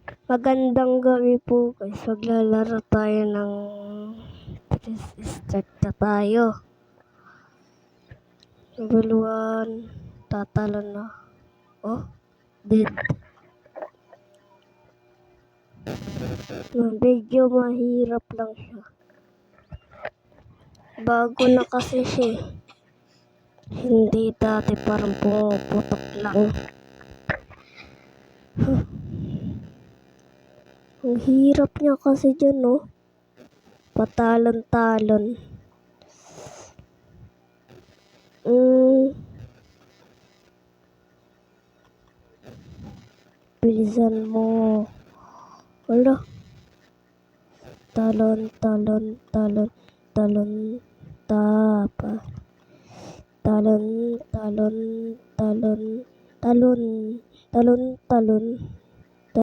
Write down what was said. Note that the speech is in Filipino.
Magandang gabi po guys. Maglalaro tayo ng start na tayo. Level 1. Tatalo na. Oh, dead. Medyo mahirap lang siya. Bago na kasi siya. Hindi dati parang pumuputok lang. Ang hirap niya kasi dyan, no? Patalon-talon. Bilisan mo. Wala. Talon. Tapa. Talon.